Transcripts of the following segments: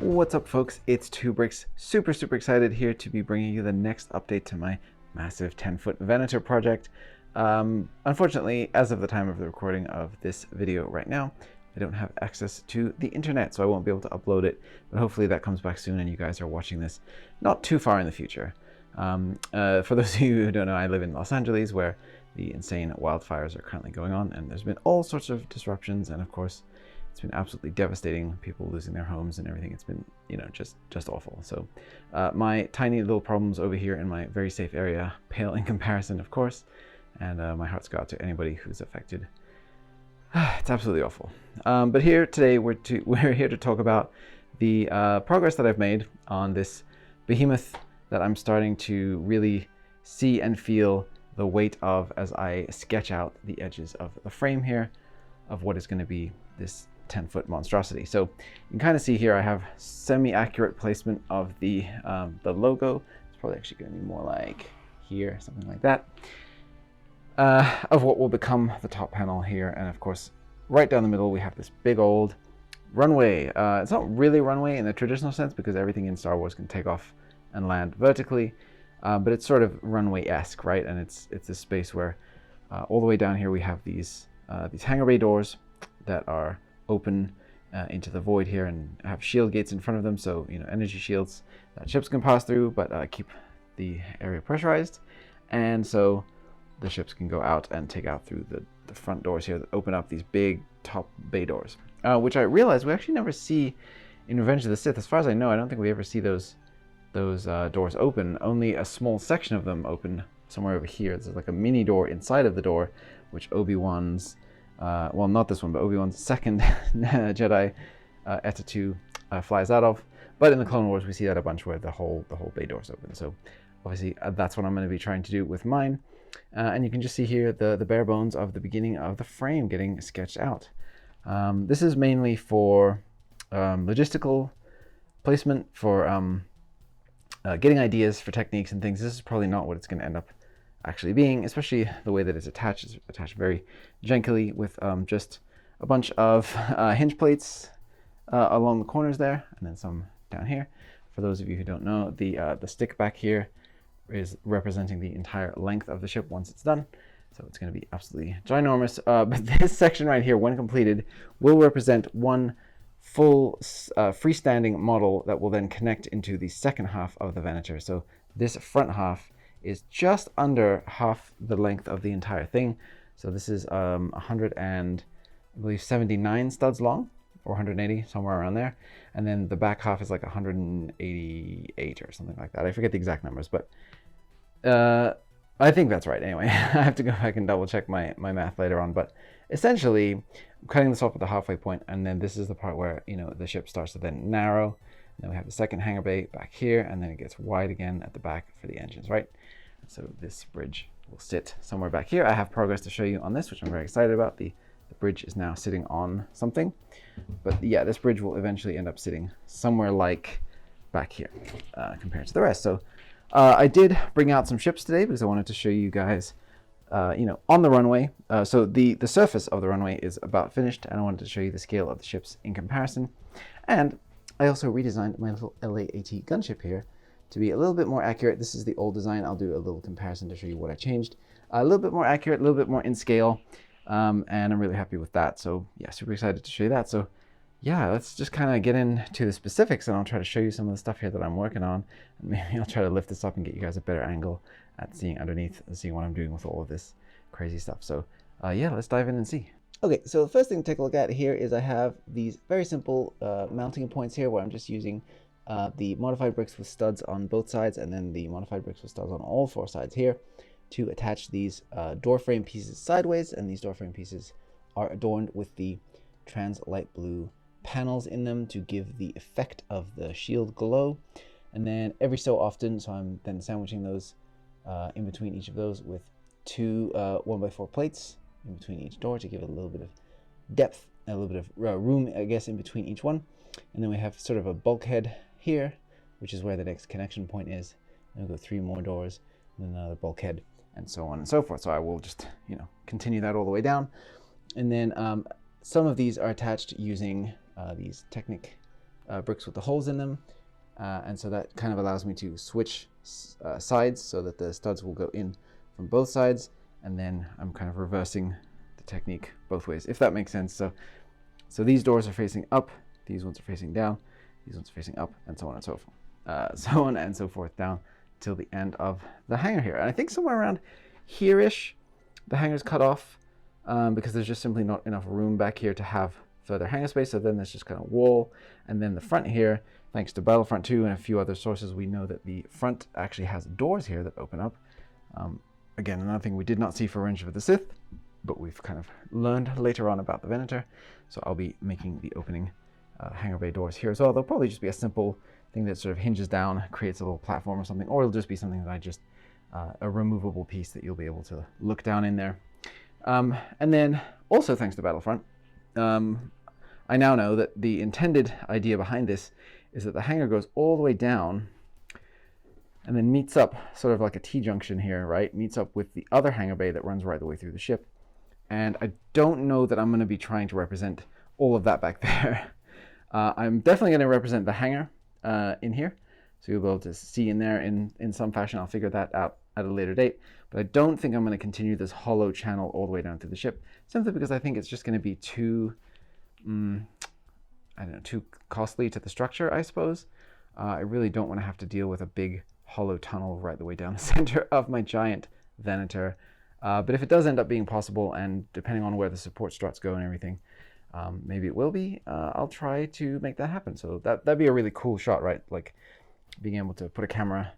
What's up, folks? It's 2Bricks. Super excited here to be bringing you the next update to my massive 10-foot Venator project. Unfortunately, as of the time of the recording of this video right now, I don't have access to the internet, so I won't be able to upload it, but hopefully that comes back soon and you guys are watching this not too far in the future. For those of you who don't know, I live in Los Angeles, where the insane wildfires are currently going on, and there's been all sorts of disruptions, and of course, it's been absolutely devastating, people losing their homes and everything. It's been, you know, just awful. So my tiny little problems over here in my very safe area pale in comparison, of course, and my heart's go out to anybody who's affected. It's absolutely awful. But here today, we're here to talk about the progress that I've made on this behemoth that I'm starting to really see and feel the weight of as I sketch out the edges of the frame here of what is going to be this 10-foot monstrosity. So you can kind of see here I have semi-accurate placement of the logo. It's probably actually going to be more like here, something like that, of what will become the top panel here. And of course, right down the middle, we have this big old runway. It's not really a runway in the traditional sense because everything in Star Wars can take off and land vertically, but it's sort of runway-esque, right? And it's this space where all the way down here we have these hangar bay doors that are open into the void here and have shield gates in front of them, so you know, energy shields that ships can pass through, but keep the area pressurized, and so the ships can go out and take out through the front doors here that open up these big top bay doors, which I realized we actually never see in Revenge of the Sith. As far as I know, I don't think we ever see those doors open. Only a small section of them open somewhere over here. There's like a mini door inside of the door, which Obi-Wan's well, not this one, but Obi-Wan's second Jedi Eta 2 flies out of. But in the Clone Wars, we see that a bunch where the whole bay door's open. So obviously that's what I'm going to be trying to do with mine. And you can just see here the bare bones of the beginning of the frame getting sketched out. This is mainly for logistical placement, for getting ideas for techniques and things. This is probably not what it's going to end up actually being, especially the way that it's attached. It's attached very jankily with just a bunch of hinge plates along the corners there, and then some down here. For those of you who don't know, the stick back here is representing the entire length of the ship once it's done. So it's going to be absolutely ginormous. But this section right here, when completed, will represent one full freestanding model that will then connect into the second half of the Venator. So this front half is just under half the length of the entire thing. So this is 179 studs long, or 180, somewhere around there. And then the back half is like 188 or something like that. I forget the exact numbers, but I think that's right. Anyway, I have to go back and double check my math later on. But essentially, I'm cutting this off at the halfway point, and then this is the part where, you know, the ship starts to then narrow. And then we have the second hangar bay back here, and then it gets wide again at the back for the engines, right? So this bridge will sit somewhere back here. I have progress to show you on this, which I'm very excited about. The bridge is now sitting on something. But yeah, this bridge will eventually end up sitting somewhere like back here compared to the rest. So I did bring out some ships today because I wanted to show you guys, you know, on the runway. So the surface of the runway is about finished, and I wanted to show you the scale of the ships in comparison. And I also redesigned my little LAAT gunship here to be a little bit more accurate. This is the old design. I'll do a little comparison to show you what I changed. A little bit more accurate, a little bit more in scale, and I'm really happy with that. So yeah, super excited to show you that. So yeah, let's just kind of get into the specifics, and I'll try to show you some of the stuff here that I'm working on. And maybe I'll try to lift this up and get you guys a better angle at seeing underneath and seeing what I'm doing with all of this crazy stuff. So yeah, let's dive in and see. Okay, so the first thing to take a look at here is I have these very simple mounting points here where I'm just using the modified bricks with studs on both sides, and then the modified bricks with studs on all four sides here to attach these door frame pieces sideways. And these door frame pieces are adorned with the trans light blue panels in them to give the effect of the shield glow. And then every so often, so I'm then sandwiching those in between each of those with two 1x4 plates in between each door to give it a little bit of depth, a little bit of room, I guess, in between each one. And then we have sort of a bulkhead here, which is where the next connection point is. And we'll go 3 more doors, and then another bulkhead, and so on and so forth. So I will just, you know, continue that all the way down. And then some of these are attached using these Technic bricks with the holes in them. And so that kind of allows me to switch sides so that the studs will go in from both sides. And then I'm kind of reversing the technique both ways, if that makes sense. So these doors are facing up, these ones are facing down, these ones are facing up, and so on and so forth. So on and so forth down till the end of the hangar here. And I think somewhere around here-ish, the hangar's cut off because there's just simply not enough room back here to have further hangar space. So then there's just kind of wall. And then the front here, thanks to Battlefront 2 and a few other sources, we know that the front actually has doors here that open up. Again, another thing we did not see for Revenge of the Sith, but we've kind of learned later on about the Venator. So I'll be making the opening hangar bay doors here as well. They'll probably just be a simple thing that sort of hinges down, creates a little platform or something, or it'll just be something that I just, a removable piece that you'll be able to look down in there. And then also thanks to Battlefront, I now know that the intended idea behind this is that the hangar goes all the way down and then meets up sort of like a T-junction here, right? Meets up with the other hangar bay that runs right the way through the ship. And I don't know that I'm going to be trying to represent all of that back there. I'm definitely going to represent the hangar in here. So you'll be able to see in there in some fashion. I'll figure that out at a later date. But I don't think I'm going to continue this hollow channel all the way down to the ship, simply because I think it's just going to be too, I don't know, too costly to the structure, I suppose. I really don't want to have to deal with a big hollow tunnel right the way down the center of my giant Venator. But if it does end up being possible, and depending on where the support struts go and everything, maybe it will be, I'll try to make that happen. So that'd be a really cool shot, right? Like being able to put a camera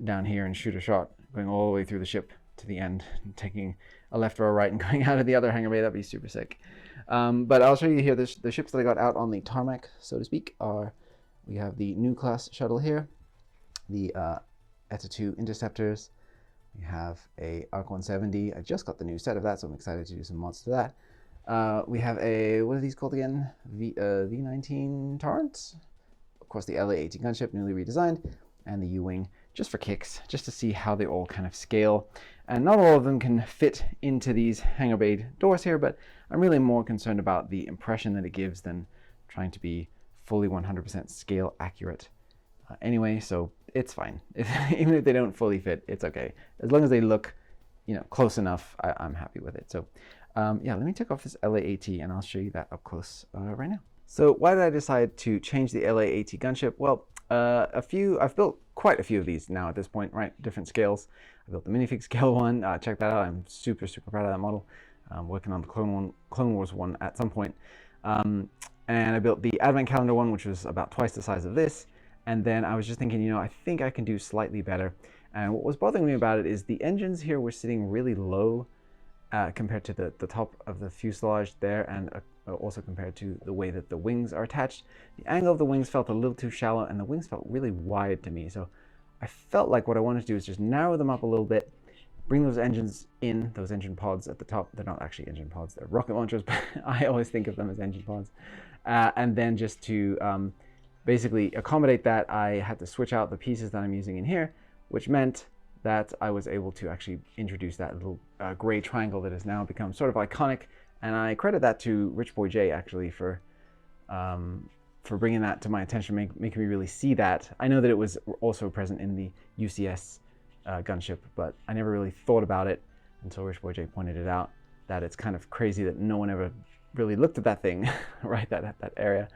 down here and shoot a shot going all the way through the ship to the end, and taking a left or a right and going out of the other hangar bay. That'd be super sick. But I'll show you here the ships that I got out on the tarmac, so to speak, are, we have the new class shuttle here, the ETA 2 interceptors. We have a ARC 170. I just got the new set of that, so I'm excited to do some mods to that. We have a, what are these called again? V19 Torrent. Of course, the LAAT gunship, newly redesigned, and the U-wing, just for kicks, just to see how they all kind of scale. And not all of them can fit into these hangar bay doors here, but I'm really more concerned about the impression that it gives than trying to be fully 100% scale accurate. Anyway, so it's fine. Even if they don't fully fit, it's okay. As long as they look, close enough, I'm happy with it. So yeah, let me take off this LAAT and I'll show you that up close right now. So why did I decide to change the LAAT gunship? Well, I've built quite a few of these now at this point, right? Different scales. I built the minifig scale one. Check that out. I'm super, super proud of that model. I'm working on the Clone Wars one at some point. And I built the Advent Calendar one, which was about twice the size of this. And then I was just thinking, I think I can do slightly better. And what was bothering me about it is the engines here were sitting really low compared to the top of the fuselage there, and also compared to the way that the wings are attached. The angle of the wings felt a little too shallow, and the wings felt really wide to me. So I felt like what I wanted to do is just narrow them up a little bit, bring those engines in, those engine pods at the top. They're not actually engine pods, they're rocket launchers, but I always think of them as engine pods. And then just to basically accommodate that, I had to switch out the pieces that I'm using in here, which meant that I was able to actually introduce that little gray triangle that has now become sort of iconic. And I credit that to Rich Boy J actually for bringing that to my attention, making me really see that. I know that it was also present in the UCS gunship, but I never really thought about it until Rich Boy J pointed it out, that it's kind of crazy that no one ever really looked at that thing, right, that area,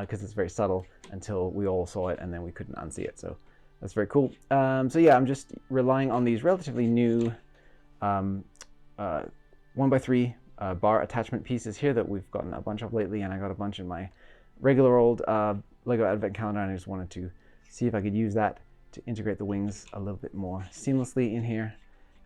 because it's very subtle until we all saw it and then we couldn't unsee it. So that's very cool. So yeah, I'm just relying on these relatively new 1x3 bar attachment pieces here that we've gotten a bunch of lately, and I got a bunch in my regular old LEGO Advent Calendar, and I just wanted to see if I could use that to integrate the wings a little bit more seamlessly in here,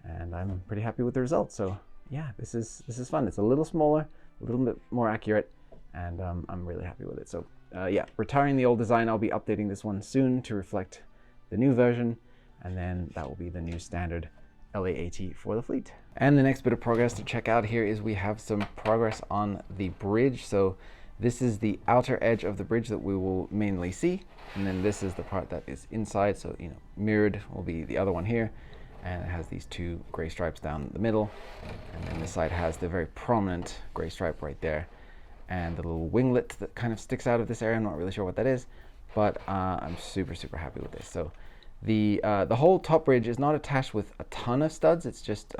and I'm pretty happy with the results. So yeah, this is fun. It's a little smaller, a little bit more accurate, and I'm really happy with it. So yeah, retiring the old design. I'll be updating this one soon to reflect the new version, and then that will be the new standard LAAT for the fleet. And the next bit of progress to check out here is we have some progress on the bridge. So this is the outer edge of the bridge that we will mainly see, and then this is the part that is inside. So mirrored will be the other one here, and it has these two gray stripes down the middle, and then this side has the very prominent gray stripe right there. and the little winglet that kind of sticks out of this area. I'm not really sure what that is, but I'm super super happy with this. So the whole top bridge is not attached with a ton of studs. It's just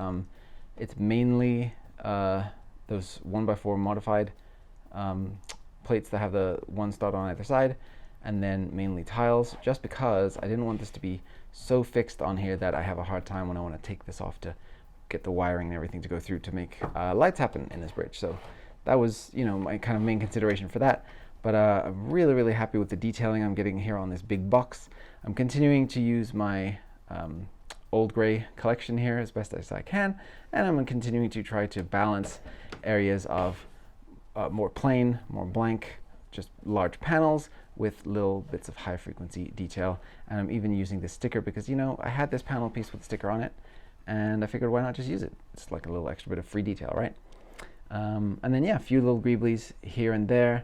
it's mainly those 1x4 modified plates that have the one stud on either side, and then mainly tiles, just because I didn't want this to be so fixed on here that I have a hard time when I want to take this off to get the wiring and everything to go through to make lights happen in this bridge. So that was, you know, my kind of main consideration for that. But I'm really happy with the detailing I'm getting here on this big box. I'm continuing to use my old gray collection here as best as I can, and I'm continuing to try to balance areas of more plain, more blank, just large panels with little bits of high frequency detail. And I'm even using this sticker because, you know, I had this panel piece with a sticker on it, and I figured why not just use it? It's like a little extra bit of free detail, right? And then yeah, a few little greeblies here and there,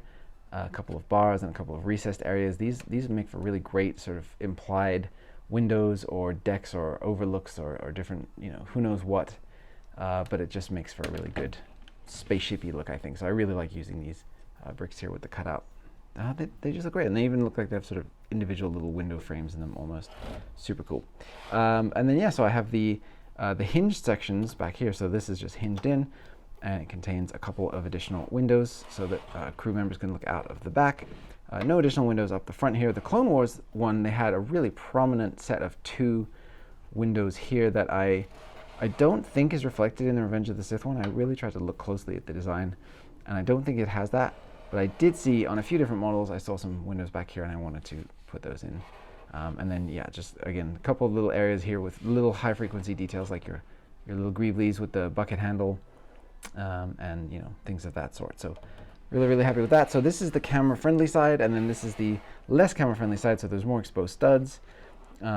a couple of bars and a couple of recessed areas. These make for really great sort of implied windows or decks or overlooks or different, you know, who knows what. But it just makes for a really good spaceshipy look, I think. So I really like using these bricks here with the cutout. They just look great, and they even look like they have sort of individual little window frames in them almost. Super cool. And then yeah, so I have the hinged sections back here. So this is just hinged in, and it contains a couple of additional windows so that crew members can look out of the back. No additional windows up the front here. The Clone Wars one, they had a really prominent set of 2 windows here that I don't think is reflected in the Revenge of the Sith one. I really tried to look closely at the design, and I don't think it has that. But I did see on a few different models, I saw some windows back here, and I wanted to put those in. And then yeah, just again, a couple of little areas here with little high frequency details like your little greeblies with the bucket handle, and you know, things of that sort. So really happy with that. So this is the camera friendly side, and then this is the less camera friendly side. So there's more exposed studs. You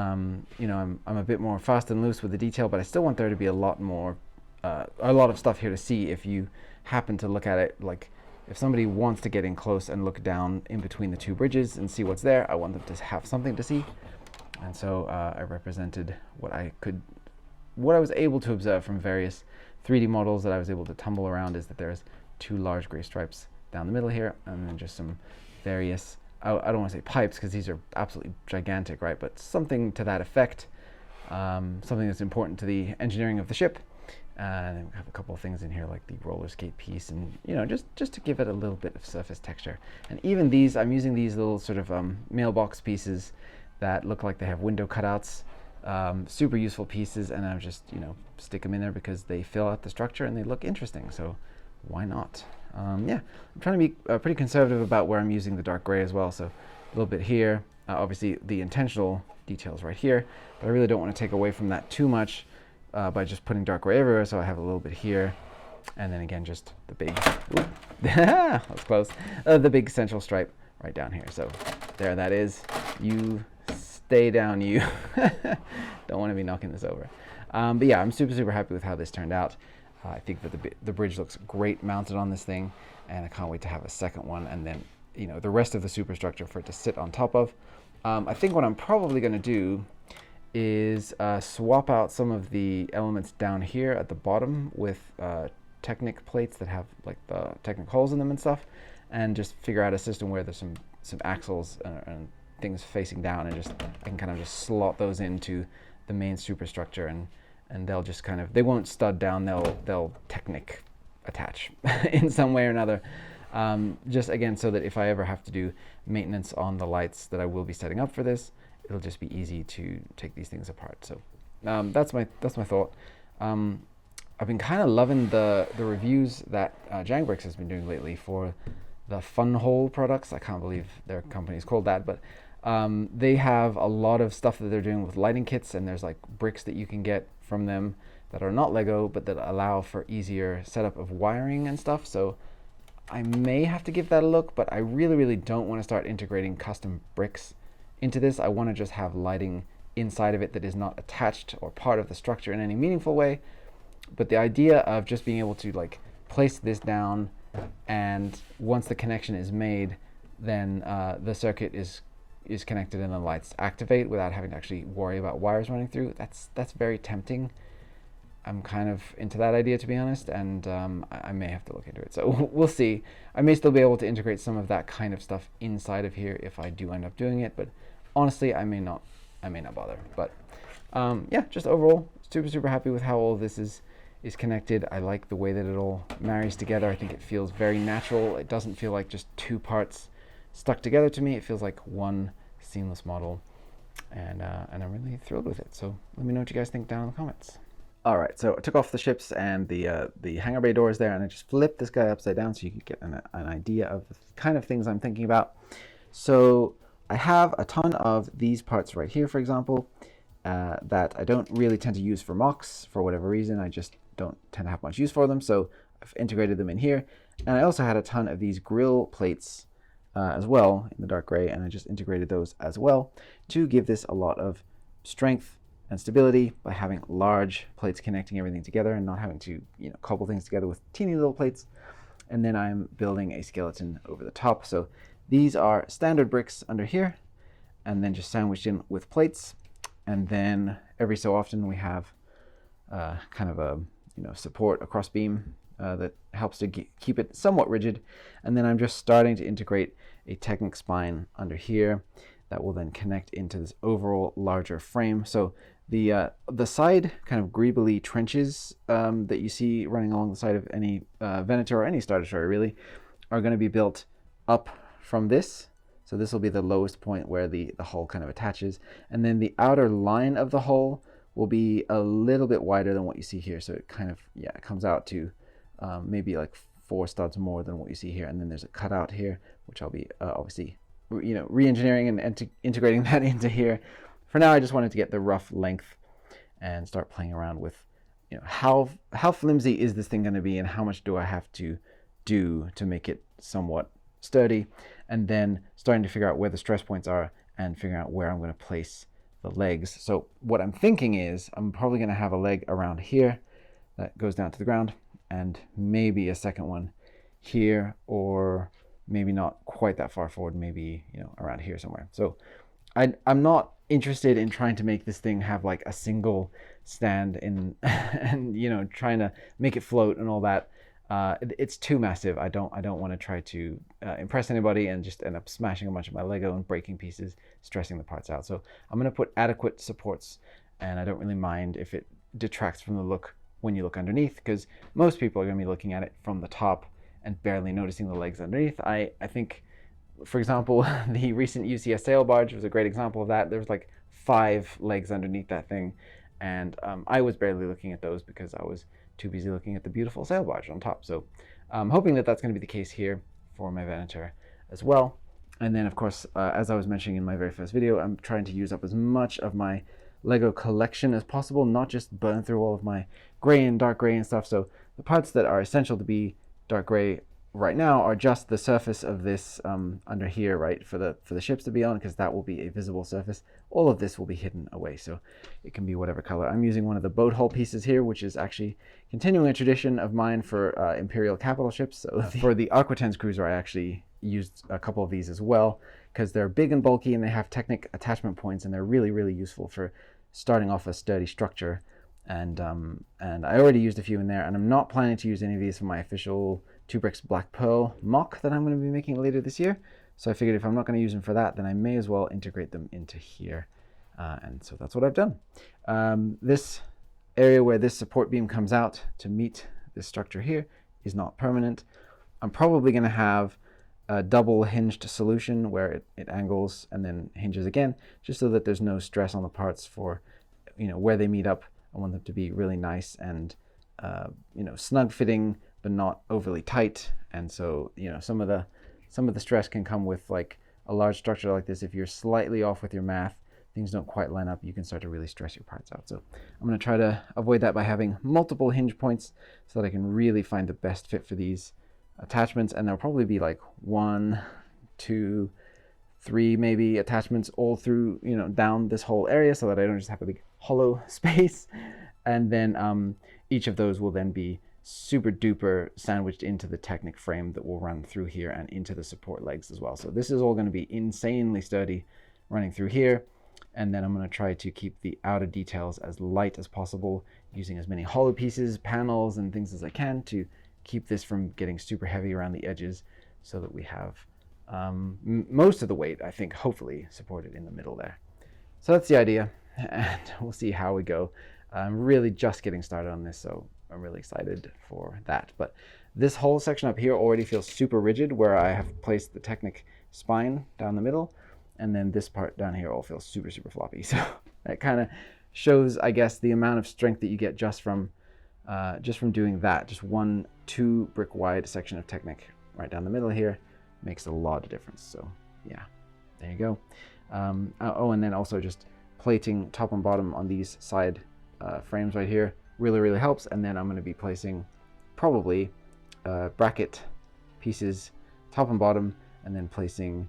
know, I'm a bit more fast and loose with the detail, but I still want there to be a lot more, a lot of stuff here to see if you happen to look at it. Like if somebody wants to get in close and look down in between the 2 bridges and see what's there, I want them to have something to see. And so I represented what I was able to observe from various 3D models that I was able to tumble around, is that there's 2 large gray stripes down the middle here, and then just some various, I don't want to say pipes because these are absolutely gigantic, right? But something to that effect, something that's important to the engineering of the ship. And we have a couple of things in here like the roller skate piece, and you know, just to give it a little bit of surface texture. And even these, I'm using these little sort of mailbox pieces that look like they have window cutouts. Super useful pieces, and I'm just, you know, stick them in there because they fill out the structure and they look interesting. So why not? Yeah, I'm trying to be pretty conservative about where I'm using the dark gray as well. So a little bit here, obviously the intentional details right here, but I really don't want to take away from that too much by just putting dark gray everywhere. So I have a little bit here, and then again, just the big, that was close, the big central stripe right down here. So there that is. You stay down, you. Don't want to be knocking this over. But yeah, I'm super happy with how this turned out. I think that the bridge looks great mounted on this thing, and I can't wait to have a second one, and then, you know, the rest of the superstructure for it to sit on top of. I think what I'm probably going to do is swap out some of the elements down here at the bottom with Technic plates that have like the Technic holes in them and stuff, and just figure out a system where there's some axles and things facing down, and just I can kind of just slot those into the main superstructure, and they'll just kind of, they won't stud down, they'll Technic attach in some way or another. Just again, so that if I ever have to do maintenance on the lights that I will be setting up for this, it'll just be easy to take these things apart. So that's my thought. I've been kind of loving the reviews that Jangbricks has been doing lately for the Fun Hole products. I can't believe their company is called that, but they have a lot of stuff that they're doing with lighting kits, and there's like bricks that you can get from them that are not Lego, but that allow for easier setup of wiring and stuff. So I may have to give that a look, but I really don't want to start integrating custom bricks into this. I want to just have lighting inside of it that is not attached or part of the structure in any meaningful way. But the idea of just being able to like place this down, and once the connection is made, then the circuit is connected and the lights activate without having to actually worry about wires running through. That's very tempting. I'm kind of into that idea, to be honest, and I may have to look into it. So we'll see. I may still be able to integrate some of that kind of stuff inside of here if I do end up doing it, but honestly, I may not bother. But yeah, just overall, super happy with how all of this is connected. I like the way that it all marries together. I think it feels very natural. It doesn't feel like just two parts stuck together to me. It feels like one seamless model, and I'm really thrilled with it. So let me know what you guys think down in the comments. All right, so I took off the ships and the hangar bay doors there, and I just flipped this guy upside down so you could get an idea of the kind of things I'm thinking about. So I have a ton of these parts right here, for example, that I don't really tend to use for mocks for whatever reason. I just don't tend to have much use for them, so I've integrated them in here. And I also had a ton of these grill plates as well in the dark gray, and I just integrated those as well to give this a lot of strength and stability by having large plates connecting everything together and not having to, you know, cobble things together with teeny little plates. And then I'm building a skeleton over the top. So these are standard bricks under here, and then just sandwiched in with plates. And then every so often we have kind of a, you know, support, a cross beam that helps to keep it somewhat rigid. And then I'm just starting to integrate a Technic spine under here that will then connect into this overall larger frame. So the side kind of greebly trenches that you see running along the side of any Venator or any Star Destroyer really are going to be built up from this. So this will be the lowest point where the hull kind of attaches. And then the outer line of the hull will be a little bit wider than what you see here. So it kind of, yeah, it comes out to maybe like 4 studs more than what you see here. And then there's a cutout here, which I'll be obviously, you know, re-engineering and integrating that into here. For now, I just wanted to get the rough length and start playing around with, you know, how flimsy is this thing going to be and how much do I have to do to make it somewhat sturdy, and then starting to figure out where the stress points are and figuring out where I'm going to place the legs. So what I'm thinking is I'm probably going to have a leg around here that goes down to the ground, and maybe a second one here, or maybe not quite that far forward, maybe, you know, around here somewhere. So I'm not interested in trying to make this thing have like a single stand in and, you know, trying to make it float and all that. It's too massive. I don't want to try to impress anybody and just end up smashing a bunch of my Lego and breaking pieces, stressing the parts out. So I'm going to put adequate supports, and I don't really mind if it detracts from the look when you look underneath, because most people are going to be looking at it from the top and barely noticing the legs underneath. I think, for example, the recent UCS sail barge was a great example of that. There was like 5 legs underneath that thing, and I was barely looking at those because I was too busy looking at the beautiful sail barge on top. So I'm hoping that that's going to be the case here for my Venator as well. And then, of course, as I was mentioning in my very first video, I'm trying to use up as much of my Lego collection as possible, not just burn through all of my gray and dark gray and stuff. So the parts that are essential to be dark gray right now are just the surface of this under here, right, for the ships to be on, because that will be a visible surface. All of this will be hidden away, so it can be whatever color. I'm using one of the boat hull pieces here, which is actually continuing a tradition of mine for Imperial capital ships. So for the Aquitens cruiser, I actually used a couple of these as well, because they're big and bulky and they have Technic attachment points, and they're really useful for starting off a sturdy structure. And I already used a few in there, and I'm not planning to use any of these for my official 2 Bricks Black Pearl mock that I'm going to be making later this year. So I figured if I'm not going to use them for that, then I may as well integrate them into here. And so that's what I've done. This area where this support beam comes out to meet this structure here is not permanent. I'm probably going to have a double hinged solution where it angles and then hinges again, just so that there's no stress on the parts for, you know, where they meet up. I want them to be really nice and, you know, snug fitting, but not overly tight. And so, you know, some of the stress can come with like a large structure like this. If you're slightly off with your math, things don't quite line up, you can start to really stress your parts out. So I'm going to try to avoid that by having multiple hinge points so that I can really find the best fit for these attachments. And there'll probably be like 1, 2, 3 maybe attachments all through, you know, down this whole area, so that I don't just have a big hollow space. And then each of those will then be super duper sandwiched into the Technic frame that will run through here and into the support legs as well. So this is all going to be insanely sturdy running through here. And then I'm going to try to keep the outer details as light as possible, using as many hollow pieces, panels, and things as I can to keep this from getting super heavy around the edges, so that we have most of the weight, I think, hopefully supported in the middle there. So that's the idea, and we'll see how we go. I'm really just getting started on this, so I'm really excited for that. But this whole section up here already feels super rigid, where I have placed the Technic spine down the middle, and then this part down here all feels super, super floppy. So that kind of shows, I guess, the amount of strength that you get just from doing that. Just 2 brick wide section of Technic right down the middle here makes a lot of difference. So yeah, there you go. Oh, and then also just plating top and bottom on these side frames right here really, really helps. And then I'm going to be placing probably bracket pieces top and bottom, and then placing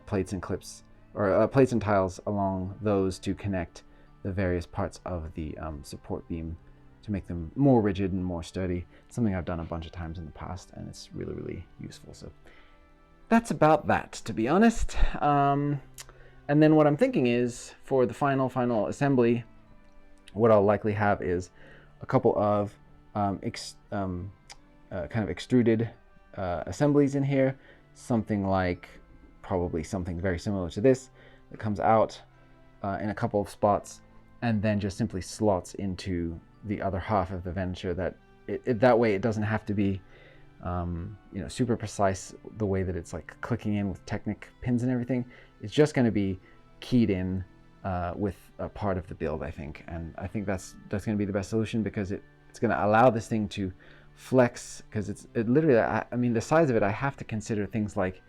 plates and clips, or plates and tiles along those to connect the various parts of the support beam to make them more rigid and more sturdy. Something I've done a bunch of times in the past, and it's really, really useful. So that's about that, to be honest. And then what I'm thinking is, for the final assembly, what I'll likely have is a couple of kind of extruded assemblies in here, something like, probably something very similar to this, that comes out in a couple of spots, and then just simply slots into the other half of the Venator. That way it doesn't have to be super precise, the way that it's like clicking in with Technic pins and everything. It's just going to be keyed in with a part of the build, I think. And I think that's going to be the best solution, because it's going to allow this thing to flex, because it literally, I mean, the size of it, I have to consider things like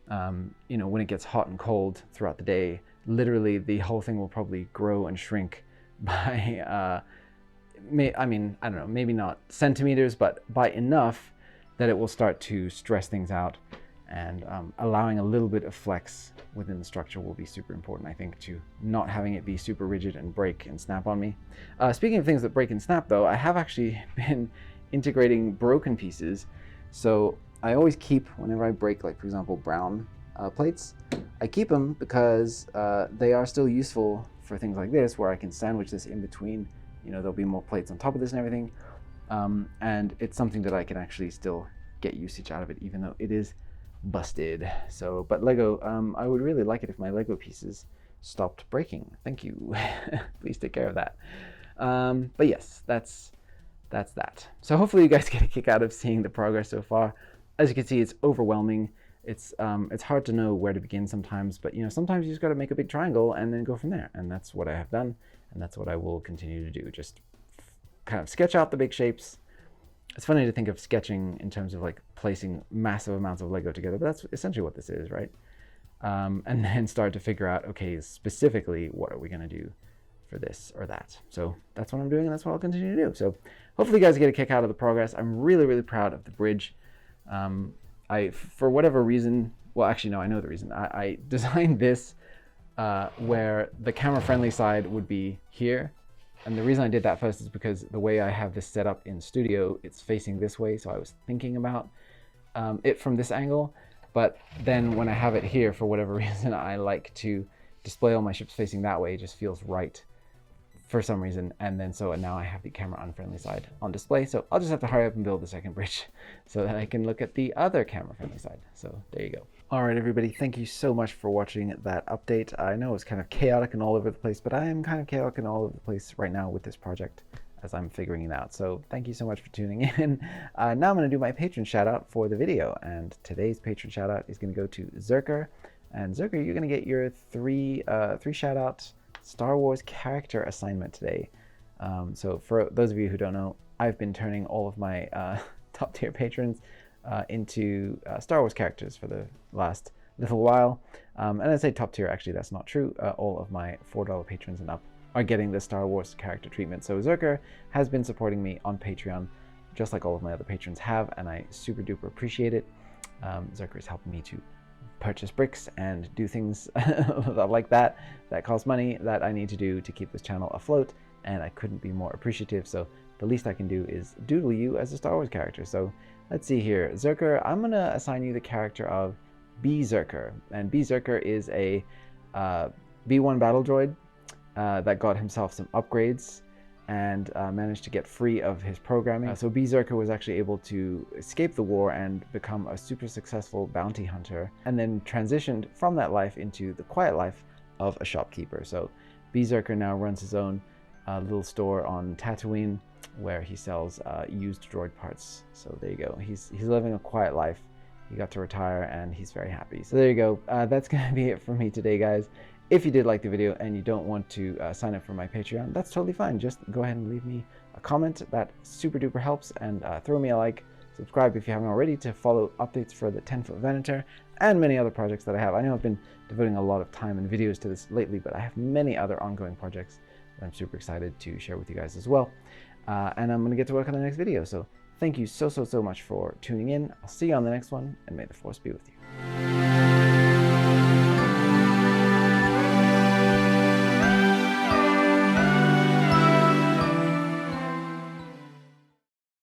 when it gets hot and cold throughout the day, literally the whole thing will probably grow and shrink by I don't know, maybe not centimeters, but by enough that it will start to stress things out. And allowing a little bit of flex within the structure will be super important, I think, to not having it be super rigid and break and snap on me. Speaking of things that break and snap, though, I have actually been integrating broken pieces. So I always keep, whenever I break, like for example, brown plates, I keep them because they are still useful for things like this, where I can sandwich this in between. There'll be more plates on top of this and everything. And it's something that I can actually still get usage out of it, even though it is busted. So, but Lego, I would really like it if my Lego pieces stopped breaking. Thank you. Please take care of that. But yes, that's that. So hopefully you guys get a kick out of seeing the progress so far. As you can see, it's overwhelming. It's hard to know where to begin sometimes, but sometimes you just got to make a big triangle and then go from there. And that's what I have done, and that's what I will continue to do. Just kind of sketch out the big shapes. It's funny to think of sketching in terms of like placing massive amounts of Lego together, but that's essentially what this is, right? And then start to figure out, okay, specifically, what are we going to do for this or that? So that's what I'm doing, and that's what I'll continue to do. So hopefully you guys get a kick out of the progress. I'm really, really proud of the bridge. For whatever reason, well, actually, no, I know the reason. I designed this where the camera-friendly side would be here. And the reason I did that first is because the way I have this set up in studio, it's facing this way. So I was thinking about it from this angle. But then when I have it here, for whatever reason, I like to display all my ships facing that way. It just feels right for some reason. And then so now I have the camera unfriendly side on display. So I'll just have to hurry up and build the second bridge so that I can look at the other camera friendly side. So there you go. All right, everybody, thank you so much for watching that update. I know it's kind of chaotic and all over the place, but I am kind of chaotic and all over the place right now with this project as I'm figuring it out. So thank you so much for tuning in. Now I'm going to do my patron shout out for the video. And today's patron shout out is going to go to Zerker. And Zerker, you're going to get your three shout out Star Wars character assignment today. So for those of you who don't know, I've been turning all of my top tier patrons into Star Wars characters for the last little while. And I say top tier, actually that's not true. All of my $4 patrons and up are getting the Star Wars character treatment. So Zerker has been supporting me on Patreon, just like all of my other patrons have, and I super duper appreciate it. Zerker is helping me to purchase bricks and do things like that cost money that I need to do to keep this channel afloat, and I couldn't be more appreciative. So the least I can do is doodle you as a Star Wars character. So let's see here. Zerker, I'm gonna assign you the character of B Zerker, and B Zerker is a B1 battle droid that got himself some upgrades and managed to get free of his programming. So Berserker was actually able to escape the war and become a super successful bounty hunter, and then transitioned from that life into the quiet life of a shopkeeper. So Berserker now runs his own little store on Tatooine where he sells used droid parts. So there you go. He's living a quiet life. He got to retire and he's very happy. So there you go. That's going to be it for me today, guys. If you did like the video and you don't want to sign up for my Patreon, that's totally fine. Just go ahead and leave me a comment. That super duper helps. And throw me a like. Subscribe if you haven't already to follow updates for the 10-foot Venator and many other projects that I have. I know I've been devoting a lot of time and videos to this lately, but I have many other ongoing projects that I'm super excited to share with you guys as well. And I'm going to get to work on the next video. So thank you so much for tuning in. I'll see you on the next one, and may the force be with you.